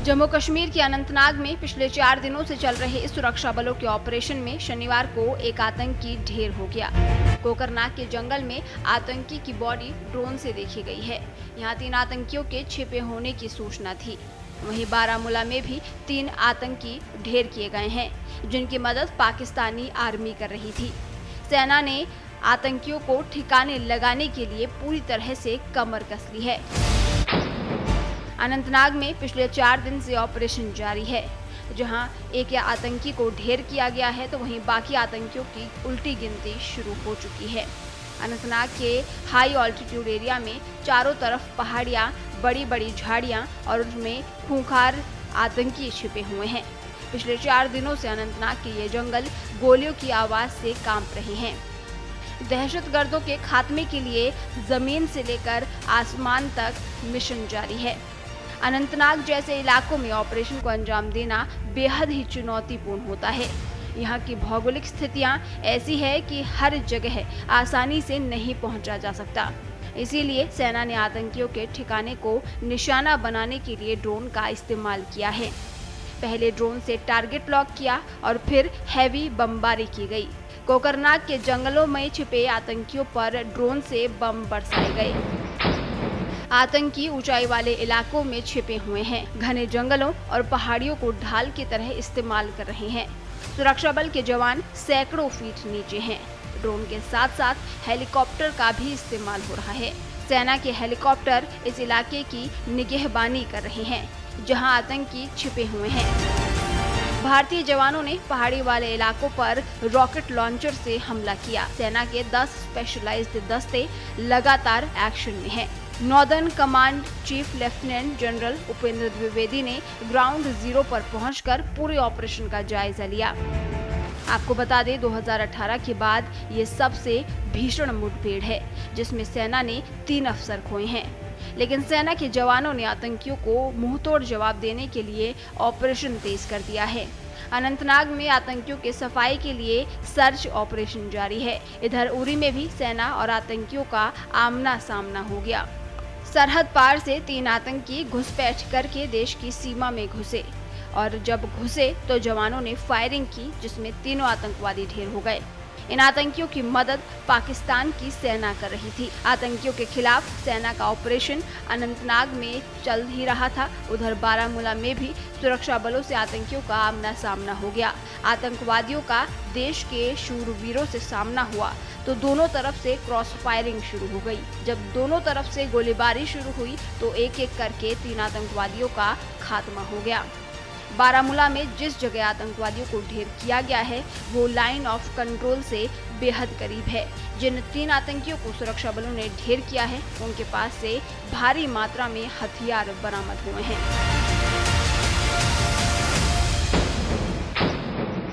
जम्मू कश्मीर के अनंतनाग में पिछले 4 दिनों से चल रहे इस सुरक्षा बलों के ऑपरेशन में शनिवार को एक आतंकी ढेर हो गया। कोकरनाग के जंगल में आतंकी की बॉडी ड्रोन से देखी गई है। यहां 3 आतंकियों के छिपे होने की सूचना थी। वहीं बारामूला में भी 3 आतंकी ढेर किए गए हैं, जिनकी मदद पाकिस्तानी आर्मी कर रही थी। सेना ने आतंकियों को ठिकाने लगाने के लिए पूरी तरह से कमर कस ली है। अनंतनाग में पिछले 4 दिन से ऑपरेशन जारी है। जहां एक आतंकी को ढेर किया गया है, तो वहीं बाकी आतंकियों की उल्टी गिनती शुरू हो चुकी है। अनंतनाग के हाई ऑल्टीट्यूड एरिया में चारों तरफ पहाड़ियां, बड़ी बड़ी झाड़ियां और उनमें खूंखार आतंकी छिपे हुए हैं। पिछले 4 दिनों से अनंतनाग के ये जंगल गोलियों की आवाज से कांप रहे हैं। दहशतगर्दों के खात्मे के लिए जमीन से लेकर आसमान तक मिशन जारी है। अनंतनाग जैसे इलाकों में ऑपरेशन को अंजाम देना बेहद ही चुनौतीपूर्ण होता है। यहाँ की भौगोलिक स्थितियाँ ऐसी है कि हर जगह आसानी से नहीं पहुँचा जा सकता। इसीलिए सेना ने आतंकियों के ठिकाने को निशाना बनाने के लिए ड्रोन का इस्तेमाल किया है। पहले ड्रोन से टारगेट लॉक किया और फिर हैवी बमबारी की गई। कोकरनाग के जंगलों में छिपे आतंकियों पर ड्रोन से बम बरसाए गए। आतंकी ऊंचाई वाले इलाकों में छिपे हुए हैं, घने जंगलों और पहाड़ियों को ढाल की तरह इस्तेमाल कर रहे हैं। सुरक्षा बल के जवान सैकड़ों फीट नीचे हैं। ड्रोन के साथ साथ हेलीकॉप्टर का भी इस्तेमाल हो रहा है। सेना के हेलीकॉप्टर इस इलाके की निगहबानी कर रहे हैं, जहां आतंकी छिपे हुए हैं। भारतीय जवानों ने पहाड़ी वाले इलाकों पर रॉकेट लॉन्चर से हमला किया। सेना के 10 स्पेशलाइज्ड दस्ते लगातार एक्शन में हैं। Northern command chief lieutenant general Upendra Dwivedi ने ग्राउंड जीरो पर पहुंचकर पूरे ऑपरेशन का जायजा लिया। आपको बता दें, 2018 के बाद ये सबसे भीषण मुठभेड़ है, जिसमें सेना ने 3 अफसर खोए हैं। लेकिन सेना के जवानों ने आतंकियों को मुंहतोड़ जवाब देने के लिए ऑपरेशन तेज कर दिया है। अनंतनाग में आतंकियों के सफाई के लिए सर्च ऑपरेशन जारी है। इधर उरी में भी सेना और आतंकियों का आमना सामना हो गया। सरहद पार से 3 आतंकी घुसपैठ करके देश की सीमा में घुसे और जब घुसे तो जवानों ने फायरिंग की, जिसमें तीनों आतंकवादी ढेर हो गए। इन आतंकियों की मदद पाकिस्तान की सेना कर रही थी। आतंकियों के खिलाफ सेना का ऑपरेशन अनंतनाग में चल ही रहा था। उधर बारामूला में भी सुरक्षा बलों से आतंकियों का आमना सामना हो गया। आतंकवादियों का देश के शूरवीरों से सामना हुआ तो दोनों तरफ से क्रॉस फायरिंग शुरू हो गई। जब दोनों तरफ से गोलीबारी शुरू हुई तो एक एक करके 3 आतंकवादियों का खात्मा हो गया। बारामूला में जिस जगह आतंकवादियों को ढेर किया गया है, वो लाइन ऑफ कंट्रोल से बेहद करीब है। जिन 3 आतंकियों को सुरक्षा बलों ने ढेर किया है, उनके पास से भारी मात्रा में हथियार बरामद हुए हैं।